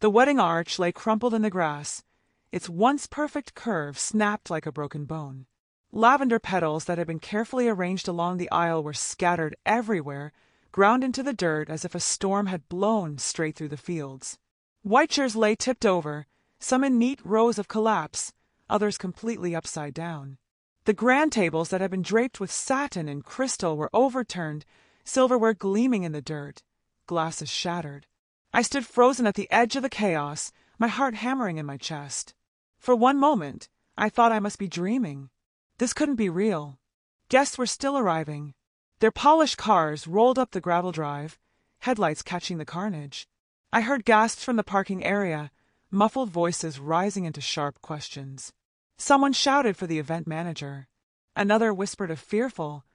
The wedding arch lay crumpled in the grass, its once perfect curve snapped like a broken bone. Lavender petals that had been carefully arranged along the aisle were scattered everywhere, ground into the dirt as if a storm had blown straight through the fields. White chairs lay tipped over, some in neat rows of collapse, others completely upside down. The grand tables that had been draped with satin and crystal were overturned, silverware gleaming in the dirt, glasses shattered. I stood frozen at the edge of the chaos, my heart hammering in my chest. For one moment, I thought I must be dreaming. This couldn't be real. Guests were still arriving. Their polished cars rolled up the gravel drive, headlights catching the carnage. I heard gasps from the parking area, muffled voices rising into sharp questions. Someone shouted for the event manager. Another whispered a fearful,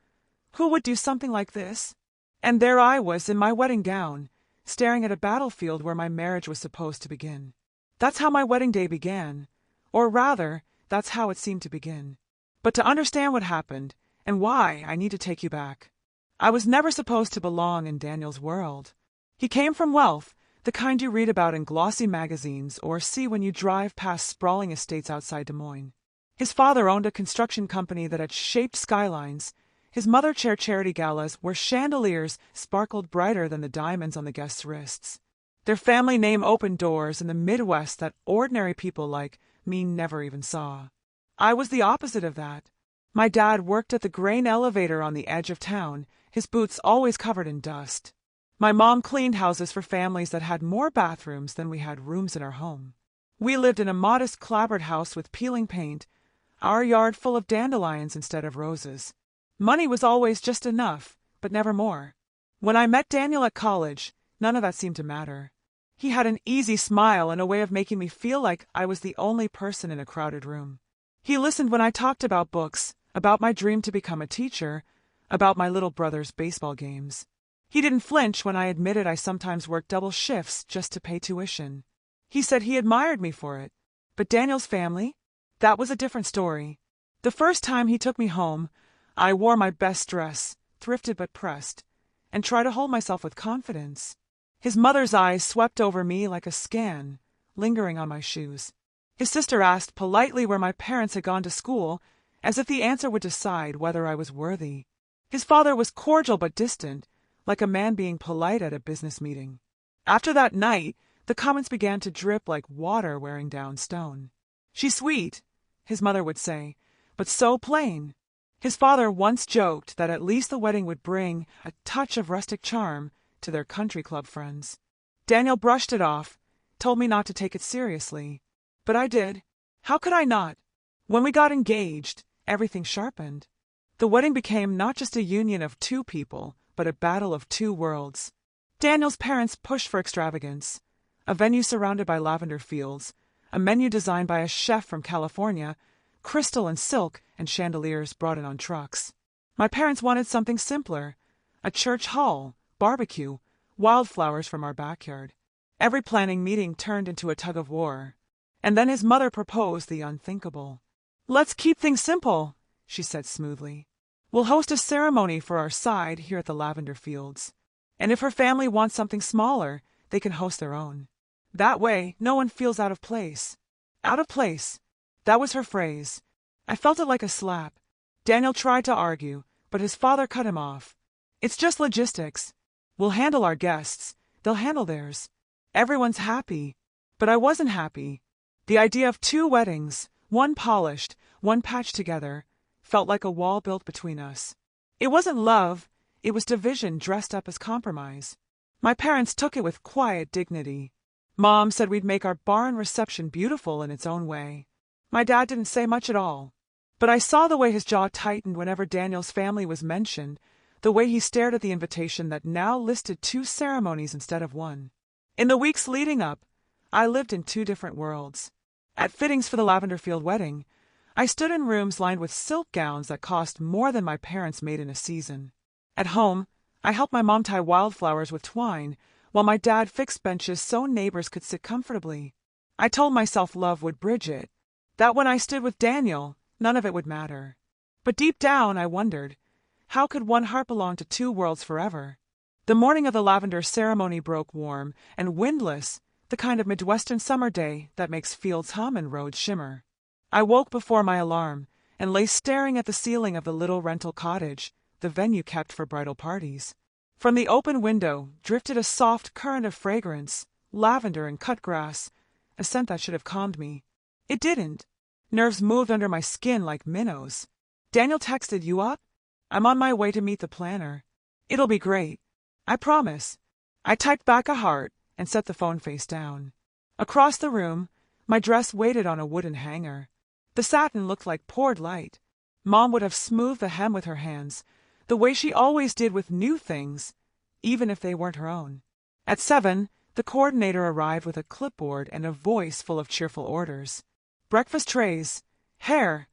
"Who would do something like this?" And there I was in my wedding gown, staring at a battlefield where my marriage was supposed to begin. That's how my wedding day began. Or rather, that's how it seemed to begin. But to understand what happened, and why, I need to take you back. I was never supposed to belong in Daniel's world. He came from wealth, the kind you read about in glossy magazines or see when you drive past sprawling estates outside Des Moines. His father owned a construction company that had shaped skylines. His mother chaired charity galas where chandeliers sparkled brighter than the diamonds on the guests' wrists. Their family name opened doors in the Midwest that ordinary people like me never even saw. I was the opposite of that. My dad worked at the grain elevator on the edge of town, his boots always covered in dust. My mom cleaned houses for families that had more bathrooms than we had rooms in our home. We lived in a modest clapboard house with peeling paint, our yard full of dandelions instead of roses. Money was always just enough, but never more. When I met Daniel at college, none of that seemed to matter. He had an easy smile and a way of making me feel like I was the only person in a crowded room. He listened when I talked about books, about my dream to become a teacher, about my little brother's baseball games. He didn't flinch when I admitted I sometimes worked double shifts just to pay tuition. He said he admired me for it. But Daniel's family? That was a different story. The first time he took me home, I wore my best dress, thrifted but pressed, and tried to hold myself with confidence. His mother's eyes swept over me like a scan, lingering on my shoes. His sister asked politely where my parents had gone to school, as if the answer would decide whether I was worthy. His father was cordial but distant, like a man being polite at a business meeting. After that night, the comments began to drip like water wearing down stone. "She's sweet," his mother would say, "but so plain." His father once joked that at least the wedding would bring a touch of rustic charm to their country club friends. Daniel brushed it off, told me not to take it seriously. But I did. How could I not? When we got engaged, everything sharpened. The wedding became not just a union of two people, but a battle of two worlds. Daniel's parents pushed for extravagance, a venue surrounded by lavender fields, a menu designed by a chef from California, crystal and silk and chandeliers brought in on trucks. My parents wanted something simpler, a church hall, barbecue, wildflowers from our backyard. Every planning meeting turned into a tug-of-war. And then his mother proposed the unthinkable. "Let's keep things simple," she said smoothly. "We'll host a ceremony for our side here at the lavender fields. And if her family wants something smaller, they can host their own. That way, no one feels out of place." Out of place. That was her phrase. I felt it like a slap. Daniel tried to argue, but his father cut him off. "It's just logistics. We'll handle our guests. They'll handle theirs. Everyone's happy." But I wasn't happy. The idea of two weddings, one polished, one patched together, felt like a wall built between us. It wasn't love, it was division dressed up as compromise. My parents took it with quiet dignity. Mom said we'd make our barn reception beautiful in its own way. My dad didn't say much at all. But I saw the way his jaw tightened whenever Daniel's family was mentioned, the way he stared at the invitation that now listed two ceremonies instead of one. In the weeks leading up, I lived in two different worlds. At fittings for the Lavender Field wedding, I stood in rooms lined with silk gowns that cost more than my parents made in a season. At home, I helped my mom tie wildflowers with twine, while my dad fixed benches so neighbors could sit comfortably. I told myself love would bridge it, that when I stood with Daniel, none of it would matter. But deep down, I wondered, how could one heart belong to two worlds forever? The morning of the lavender ceremony broke warm and windless, the kind of Midwestern summer day that makes fields hum and roads shimmer. I woke before my alarm and lay staring at the ceiling of the little rental cottage, the venue kept for bridal parties. From the open window drifted a soft current of fragrance, lavender and cut grass, a scent that should have calmed me. It didn't. Nerves moved under my skin like minnows. Daniel texted, "You up?" "I'm on my way to meet the planner." "It'll be great. I promise." I typed back a heart and set the phone face down. Across the room, my dress waited on a wooden hanger. The satin looked like poured light. Mom would have smoothed the hem with her hands, the way she always did with new things, even if they weren't her own. At 7, the coordinator arrived with a clipboard and a voice full of cheerful orders. Breakfast trays, hair,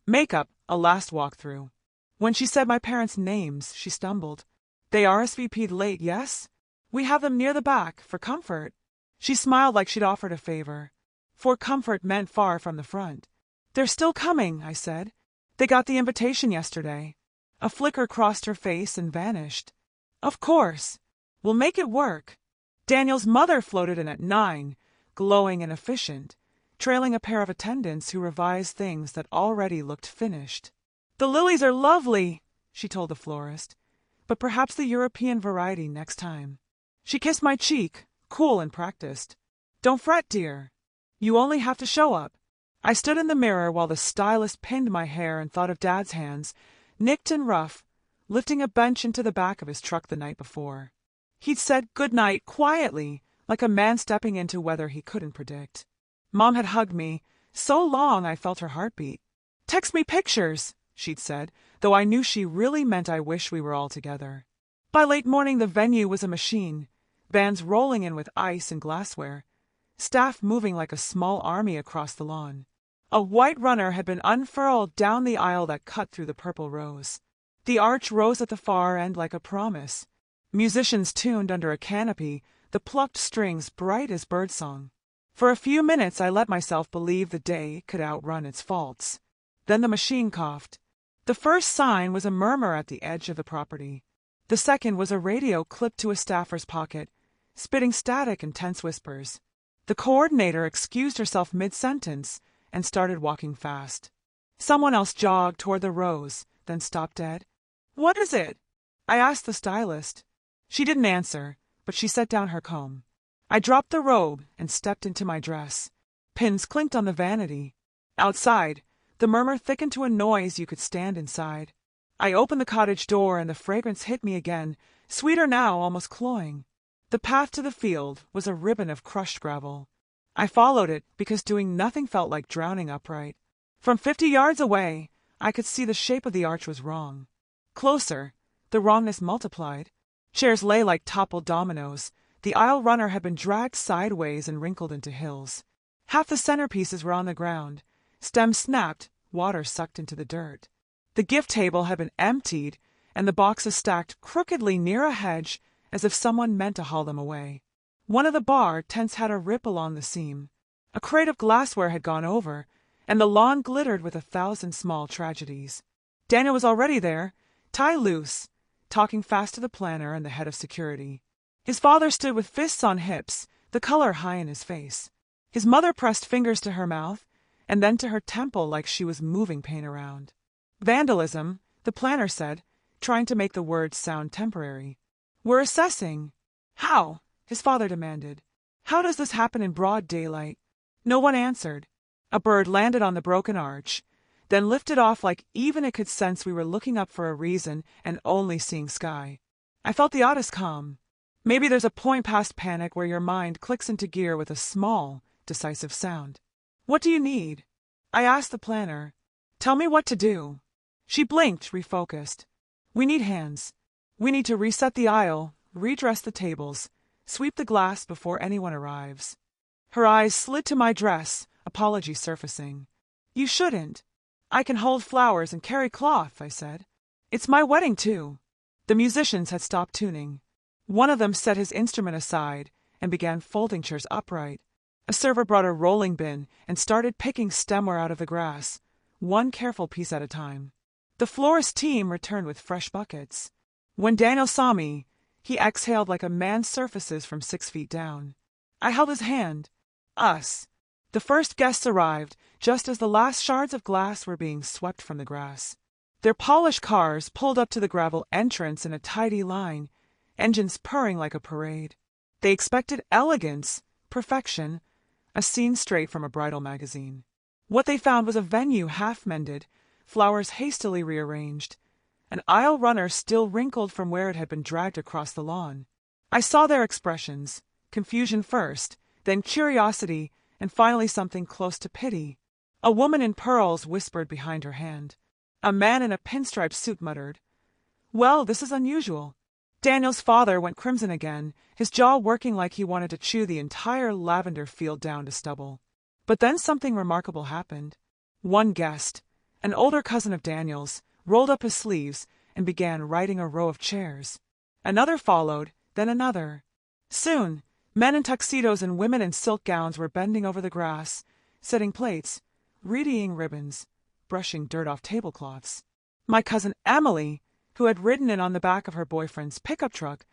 makeup, a last walkthrough. When she said my parents' names, she stumbled. "They RSVP'd late, yes? We have them near the back, for comfort." She smiled like she'd offered a favor. For comfort meant far from the front. "They're still coming," I said. "They got the invitation yesterday." A flicker crossed her face and vanished. "Of course. We'll make it work." Daniel's mother floated in at 9, glowing and efficient, trailing a pair of attendants who revised things that already looked finished. "The lilies are lovely," she told the florist, "but perhaps the European variety next time." She kissed my cheek, cool and practiced. "Don't fret, dear. You only have to show up." I stood in the mirror while the stylist pinned my hair and thought of Dad's hands, nicked and rough, lifting a bench into the back of his truck the night before. He'd said good night quietly, like a man stepping into weather he couldn't predict. Mom had hugged me so long I felt her heartbeat. "Text me pictures," she'd said, though I knew she really meant I wish we were all together. By late morning the venue was a machine, bands rolling in with ice and glassware, staff moving like a small army across the lawn. A white runner had been unfurled down the aisle that cut through the purple rose. The arch rose at the far end like a promise. Musicians tuned under a canopy, the plucked strings bright as birdsong. For a few minutes I let myself believe the day could outrun its faults. Then the machine coughed. The first sign was a murmur at the edge of the property. The second was a radio clipped to a staffer's pocket, spitting static and tense whispers. The coordinator excused herself mid-sentence and started walking fast. Someone else jogged toward the rows, then stopped dead. "What is it?" I asked the stylist. She didn't answer, but she set down her comb. I dropped the robe and stepped into my dress. Pins clinked on the vanity. Outside, the murmur thickened to a noise you could stand inside. I opened the cottage door and the fragrance hit me again, sweeter now, almost cloying. The path to the field was a ribbon of crushed gravel. I followed it because doing nothing felt like drowning upright. From 50 yards away, I could see the shape of the arch was wrong. Closer, the wrongness multiplied. Chairs lay like toppled dominoes. The aisle runner had been dragged sideways and wrinkled into hills. Half the centerpieces were on the ground. Stems snapped, water sucked into the dirt. The gift table had been emptied, and the boxes stacked crookedly near a hedge as if someone meant to haul them away. One of the bar tents had a rip along the seam. A crate of glassware had gone over, and the lawn glittered with 1,000 small tragedies. Daniel was already there, tie loose, talking fast to the planner and the head of security. His father stood with fists on hips, the color high in his face. His mother pressed fingers to her mouth, and then to her temple like she was moving paint around. "Vandalism," the planner said, trying to make the words sound temporary. "We're assessing." "How?" his father demanded. "How does this happen in broad daylight?" No one answered. A bird landed on the broken arch, then lifted off like even it could sense we were looking up for a reason and only seeing sky. I felt the oddest calm. Maybe there's a point past panic where your mind clicks into gear with a small, decisive sound. "What do you need?" I asked the planner. "Tell me what to do." She blinked, refocused. "We need hands. We need to reset the aisle, redress the tables, sweep the glass before anyone arrives." Her eyes slid to my dress, apology surfacing. "You shouldn't. I can hold flowers and carry cloth," I said. "It's my wedding, too." The musicians had stopped tuning. One of them set his instrument aside and began folding chairs upright. A server brought a rolling bin and started picking stemware out of the grass, one careful piece at a time. The florist team returned with fresh buckets. When Daniel saw me, he exhaled like a man surfaces from 6 feet down. I held his hand. Us. The first guests arrived, just as the last shards of glass were being swept from the grass. Their polished cars pulled up to the gravel entrance in a tidy line, engines purring like a parade. They expected elegance, perfection, a scene straight from a bridal magazine. What they found was a venue half-mended, flowers hastily rearranged, an aisle runner still wrinkled from where it had been dragged across the lawn. I saw their expressions, confusion first, then curiosity, and finally something close to pity. A woman in pearls whispered behind her hand. A man in a pinstripe suit muttered, "Well, this is unusual." Daniel's father went crimson again, his jaw working like he wanted to chew the entire lavender field down to stubble. But then something remarkable happened. One guest, an older cousin of Daniel's, rolled up his sleeves and began righting a row of chairs. Another followed, then another. Soon, men in tuxedos and women in silk gowns were bending over the grass, setting plates, readying ribbons, brushing dirt off tablecloths. My cousin Emily, who had ridden in on the back of her boyfriend's pickup truck,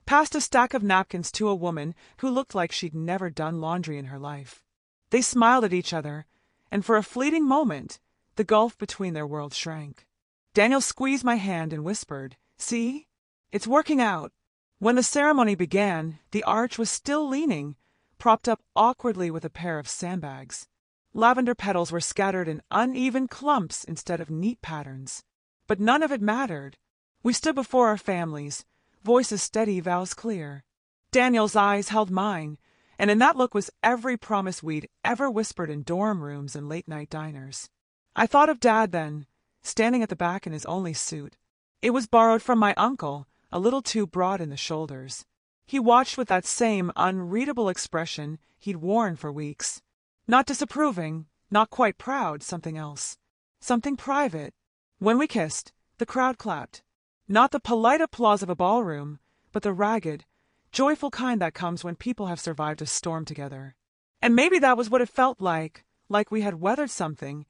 passed a stack of napkins to a woman who looked like she'd never done laundry in her life. They smiled at each other, and for a fleeting moment, the gulf between their worlds shrank. Daniel squeezed my hand and whispered, "See? It's working out." When the ceremony began, the arch was still leaning, propped up awkwardly with a pair of sandbags. Lavender petals were scattered in uneven clumps instead of neat patterns. But none of it mattered. We stood before our families, voices steady, vows clear. Daniel's eyes held mine, and in that look was every promise we'd ever whispered in dorm rooms and late-night diners. I thought of Dad then, standing at the back in his only suit. It was borrowed from my uncle, a little too broad in the shoulders. He watched with that same unreadable expression he'd worn for weeks. Not disapproving, not quite proud, something else. Something private. When we kissed, the crowd clapped. Not the polite applause of a ballroom, but the ragged, joyful kind that comes when people have survived a storm together. And maybe that was what it felt like we had weathered something,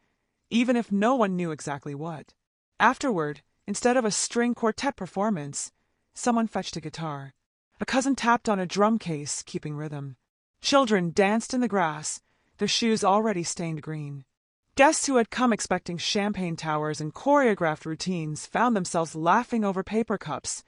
even if no one knew exactly what. Afterward, instead of a string quartet performance, someone fetched a guitar. A cousin tapped on a drum case, keeping rhythm. Children danced in the grass, their shoes already stained green. Guests who had come expecting champagne towers and choreographed routines found themselves laughing over paper cups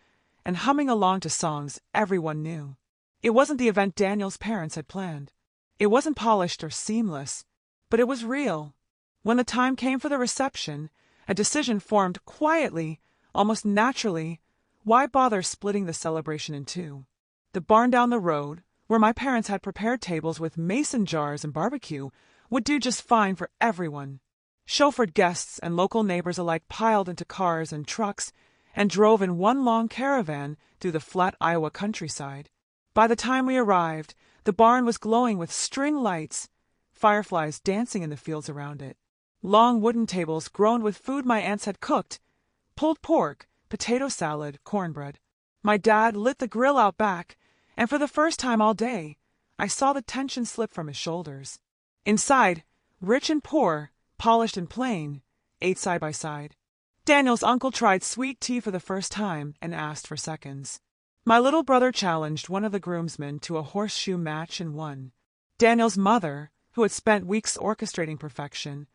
and humming along to songs everyone knew. It wasn't the event Daniel's parents had planned. It wasn't polished or seamless, but it was real. When the time came for the reception, a decision formed quietly, almost naturally. Why bother splitting the celebration in two? The barn down the road, where my parents had prepared tables with mason jars and barbecue, would do just fine for everyone. Chauffeured guests and local neighbors alike piled into cars and trucks and drove in one long caravan through the flat Iowa countryside. By the time we arrived, the barn was glowing with string lights, fireflies dancing in the fields around it. Long wooden tables groaned with food my aunts had cooked, pulled pork, potato salad, cornbread. My dad lit the grill out back, and for the first time all day, I saw the tension slip from his shoulders. Inside, rich and poor, polished and plain, ate side by side. Daniel's uncle tried sweet tea for the first time and asked for seconds. My little brother challenged one of the groomsmen to a horseshoe match and won. Daniel's mother, who had spent weeks orchestrating perfection,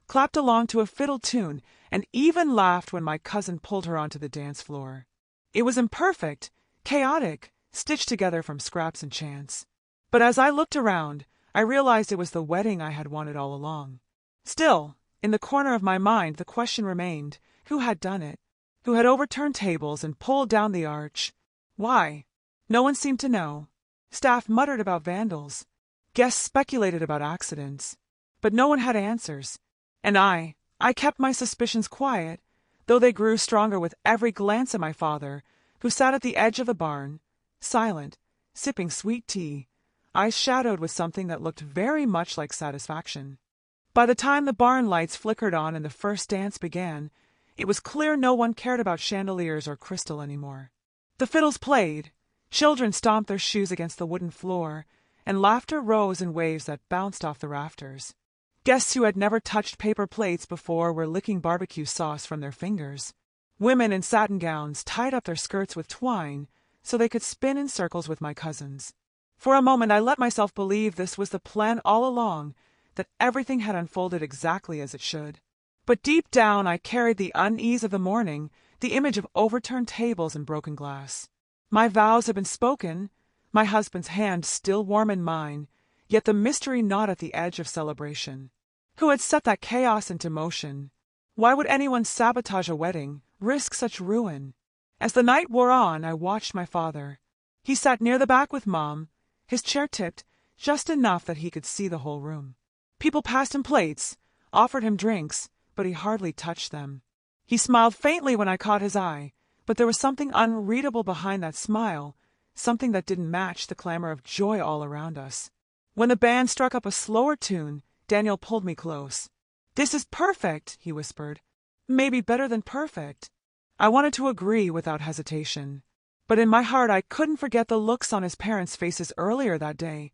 clapped along to a fiddle tune and even laughed when my cousin pulled her onto the dance floor. It was imperfect, chaotic, stitched together from scraps and chance. But as I looked around, I realized it was the wedding I had wanted all along. Still, in the corner of my mind, the question remained, who had done it? Who had overturned tables and pulled down the arch? Why? No one seemed to know. Staff muttered about vandals. Guests speculated about accidents. But no one had answers. And I kept my suspicions quiet, though they grew stronger with every glance at my father, who sat at the edge of the barn, silent, sipping sweet tea, eyes shadowed with something that looked very much like satisfaction. By the time the barn lights flickered on and the first dance began, it was clear no one cared about chandeliers or crystal anymore. The fiddles played, children stomped their shoes against the wooden floor, and laughter rose in waves that bounced off the rafters. Guests who had never touched paper plates before were licking barbecue sauce from their fingers. Women in satin gowns tied up their skirts with twine so they could spin in circles with my cousins. For a moment I let myself believe this was the plan all along, that everything had unfolded exactly as it should. But deep down I carried the unease of the morning, the image of overturned tables and broken glass. My vows had been spoken, my husband's hand still warm in mine, yet the mystery gnawed at the edge of celebration. Who had set that chaos into motion? Why would anyone sabotage a wedding, risk such ruin? As the night wore on, I watched my father. He sat near the back with Mom, his chair tipped just enough that he could see the whole room. People passed him plates, offered him drinks, but he hardly touched them. He smiled faintly when I caught his eye, but there was something unreadable behind that smile, something that didn't match the clamor of joy all around us. When the band struck up a slower tune, Daniel pulled me close. "This is perfect," he whispered. "Maybe better than perfect." I wanted to agree without hesitation. But in my heart I couldn't forget the looks on his parents' faces earlier that day.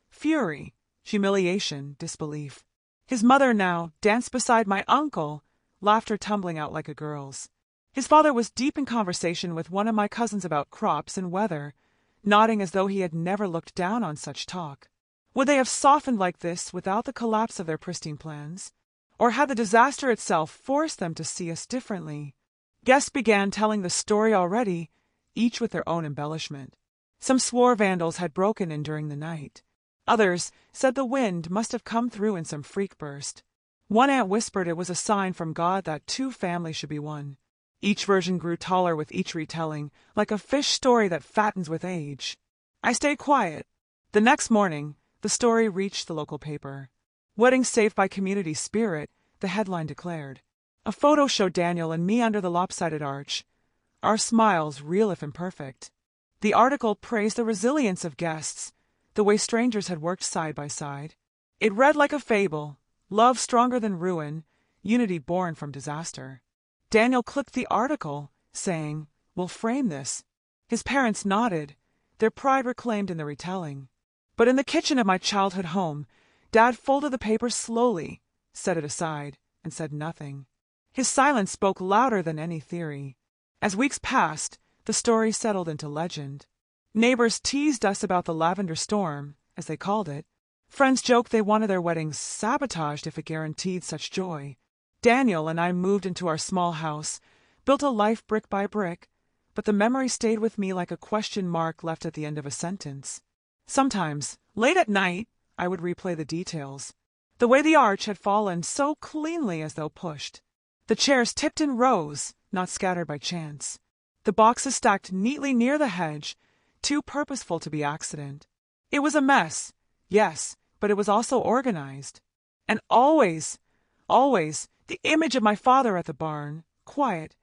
Fury, humiliation, disbelief. His mother now danced beside my uncle, laughter tumbling out like a girl's. His father was deep in conversation with one of my cousins about crops and weather, nodding as though he had never looked down on such talk. Would they have softened like this without the collapse of their pristine plans? Or had the disaster itself forced them to see us differently? Guests began telling the story already, each with their own embellishment. Some swore vandals had broken in during the night. Others said the wind must have come through in some freak burst. One aunt whispered it was a sign from God that two families should be one. Each version grew taller with each retelling, like a fish story that fattens with age. I stayed quiet. The next morning, the story reached the local paper. "Wedding saved by community spirit," the headline declared. A photo showed Daniel and me under the lopsided arch, our smiles real if imperfect. The article praised the resilience of guests, the way strangers had worked side by side. It read like a fable, love stronger than ruin, unity born from disaster. Daniel clipped the article, saying, "We'll frame this." His parents nodded, their pride reclaimed in the retelling. But in the kitchen of my childhood home, Dad folded the paper slowly, set it aside, and said nothing. His silence spoke louder than any theory. As weeks passed, the story settled into legend. Neighbors teased us about the lavender storm, as they called it. Friends joked they wanted their weddings sabotaged if it guaranteed such joy. Daniel and I moved into our small house, built a life brick by brick, but the memory stayed with me like a question mark left at the end of a sentence. Sometimes, late at night, I would replay the details. The way the arch had fallen so cleanly as though pushed. The chairs tipped in rows, not scattered by chance. The boxes stacked neatly near the hedge, too purposeful to be accident. It was a mess, yes, but it was also organized. And always, the image of my father at the barn, quiet,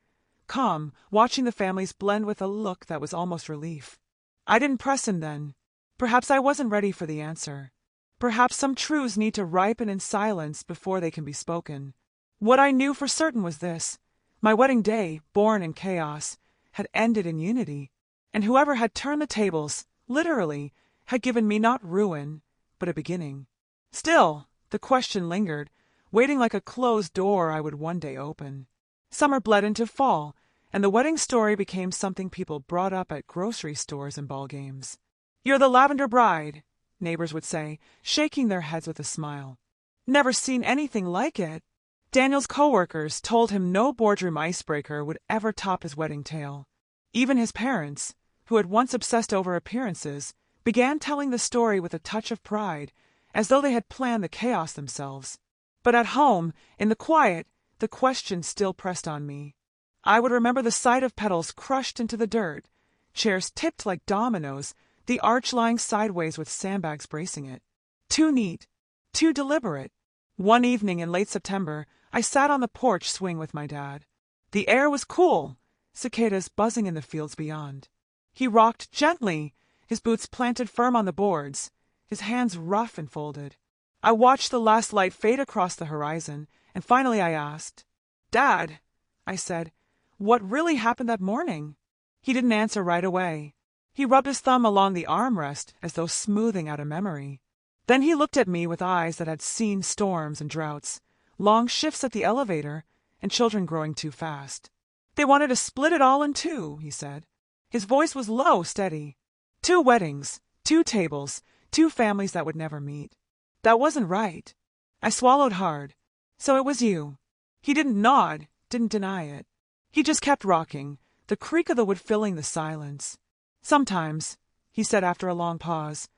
calm, watching the families blend with a look that was almost relief. I didn't press him then. Perhaps I wasn't ready for the answer. Perhaps some truths need to ripen in silence before they can be spoken. What I knew for certain was this: my wedding day, born in chaos, had ended in unity, and whoever had turned the tables, literally, had given me not ruin, but a beginning. Still, the question lingered, waiting like a closed door I would one day open. Summer bled into fall, and the wedding story became something people brought up at grocery stores and ball games. "You're the lavender bride," neighbors would say, shaking their heads with a smile. "Never seen anything like it." Daniel's coworkers told him no boardroom icebreaker would ever top his wedding tale. Even his parents, who had once obsessed over appearances, began telling the story with a touch of pride, as though they had planned the chaos themselves. But at home, in the quiet, the question still pressed on me. I would remember the sight of petals crushed into the dirt, chairs tipped like dominoes, the arch lying sideways with sandbags bracing it. Too neat, too deliberate. One evening in late September, I sat on the porch swing with my dad. The air was cool, cicadas buzzing in the fields beyond. He rocked gently, his boots planted firm on the boards, his hands rough and folded. I watched the last light fade across the horizon, and finally I asked, "Dad," I said, "what really happened that morning?" He didn't answer right away. He rubbed his thumb along the armrest as though smoothing out a memory. Then he looked at me with eyes that had seen storms and droughts, long shifts at the elevator, and children growing too fast. "They wanted to split it all in two," he said. His voice was low, steady. "Two weddings, 2 tables, 2 families that would never meet. That wasn't right. I swallowed hard. So it was you. He didn't nod, didn't deny it. He just kept rocking, the creak of the wood filling the silence. Sometimes, he said after a long pause,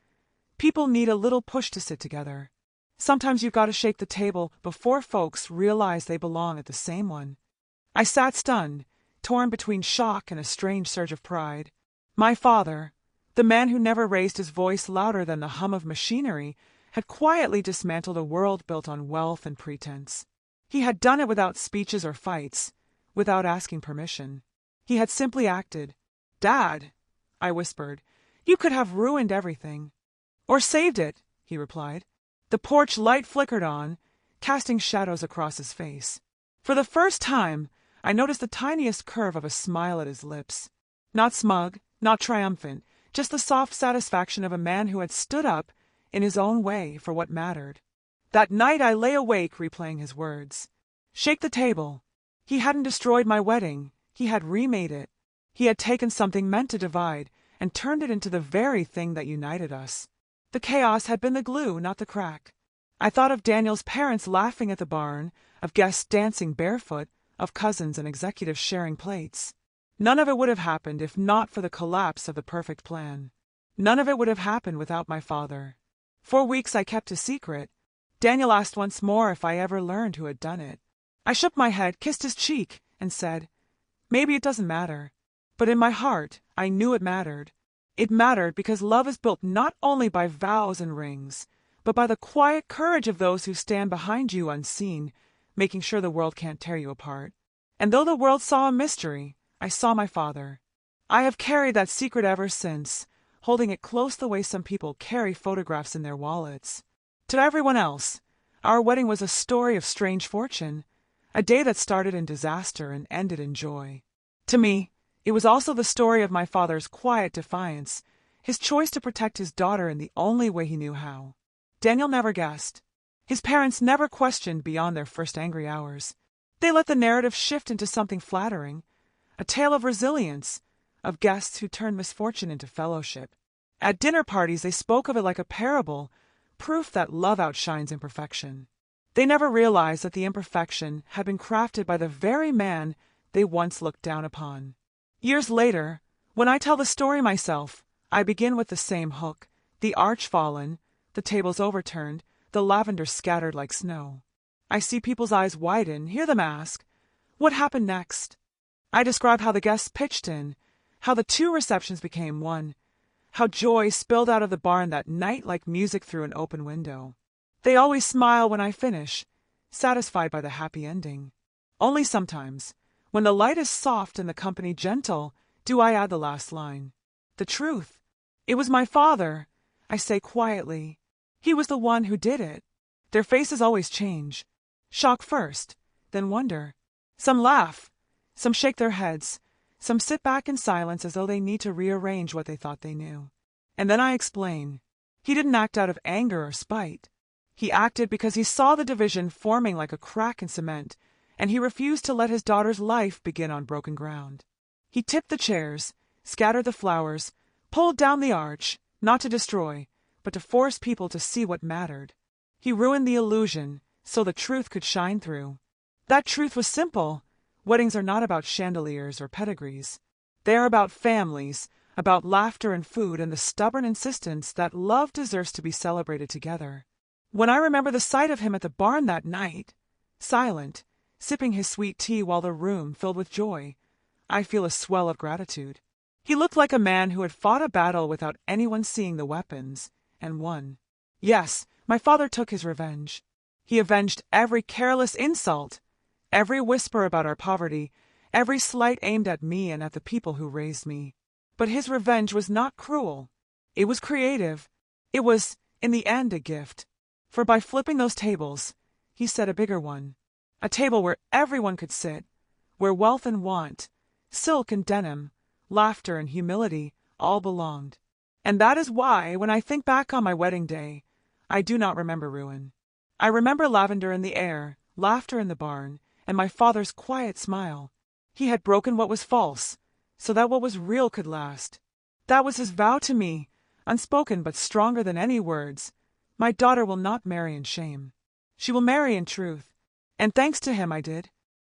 people need a little push to sit together. Sometimes you've got to shake the table before folks realize they belong at the same one. I sat stunned, torn between shock and a strange surge of pride. My father, the man who never raised his voice louder than the hum of machinery, had quietly dismantled a world built on wealth and pretense. He had done it without speeches or fights, without asking permission. He had simply acted. "Dad," I whispered, "you could have ruined everything." "Or saved it," he replied. The porch light flickered on, casting shadows across his face. For the first time, I noticed the tiniest curve of a smile at his lips. Not smug, not triumphant, just the soft satisfaction of a man who had stood up, in his own way, for what mattered. That night I lay awake replaying his words. Shake the table. He hadn't destroyed my wedding. He had remade it. He had taken something meant to divide and turned it into the very thing that united us. The chaos had been the glue, not the crack. I thought of Daniel's parents laughing at the barn, of guests dancing barefoot, of cousins and executives sharing plates. None of it would have happened if not for the collapse of the perfect plan. None of it would have happened without my father. For weeks I kept his secret. Daniel asked once more if I ever learned who had done it. I shook my head, kissed his cheek, and said, "Maybe it doesn't matter." But in my heart, I knew it mattered. It mattered because love is built not only by vows and rings, but by the quiet courage of those who stand behind you unseen, making sure the world can't tear you apart. And though the world saw a mystery, I saw my father. I have carried that secret ever since, holding it close the way some people carry photographs in their wallets. To everyone else, our wedding was a story of strange fortune, a day that started in disaster and ended in joy. To me, it was also the story of my father's quiet defiance, his choice to protect his daughter in the only way he knew how. Daniel never guessed. His parents never questioned beyond their first angry hours. They let the narrative shift into something flattering, a tale of resilience, of guests who turned misfortune into fellowship. At dinner parties they spoke of it like a parable, proof that love outshines imperfection. They never realized that the imperfection had been crafted by the very man they once looked down upon. Years later, when I tell the story myself, I begin with the same hook, the arch fallen, the tables overturned, the lavender scattered like snow. I see people's eyes widen, hear them ask, "What happened next?" I describe how the guests pitched in, how the 2 receptions became one, how joy spilled out of the barn that night like music through an open window. They always smile when I finish, satisfied by the happy ending. Only sometimes, when the light is soft and the company gentle, do I add the last line. The truth. It was my father, I say quietly. He was the one who did it. Their faces always change. Shock first, then wonder. Some laugh, some shake their heads, some sit back in silence as though they need to rearrange what they thought they knew. And then I explain. He didn't act out of anger or spite. He acted because he saw the division forming like a crack in cement, and he refused to let his daughter's life begin on broken ground. He tipped the chairs, scattered the flowers, pulled down the arch, not to destroy, but to force people to see what mattered. He ruined the illusion, so the truth could shine through. That truth was simple. Weddings are not about chandeliers or pedigrees. They are about families, about laughter and food and the stubborn insistence that love deserves to be celebrated together. When I remember the sight of him at the barn that night, silent, sipping his sweet tea while the room filled with joy, I feel a swell of gratitude. He looked like a man who had fought a battle without anyone seeing the weapons, and won. Yes, my father took his revenge. He avenged every careless insult, every whisper about our poverty, every slight aimed at me and at the people who raised me. But his revenge was not cruel. It was creative. It was, in the end, a gift. For by flipping those tables, he set a bigger one. A table where everyone could sit, where wealth and want, silk and denim, laughter and humility all belonged. And that is why, when I think back on my wedding day, I do not remember ruin. I remember lavender in the air, laughter in the barn, and my father's quiet smile. He had broken what was false, so that what was real could last. That was his vow to me, unspoken but stronger than any words. My daughter will not marry in shame. She will marry in truth. And thanks to him I did.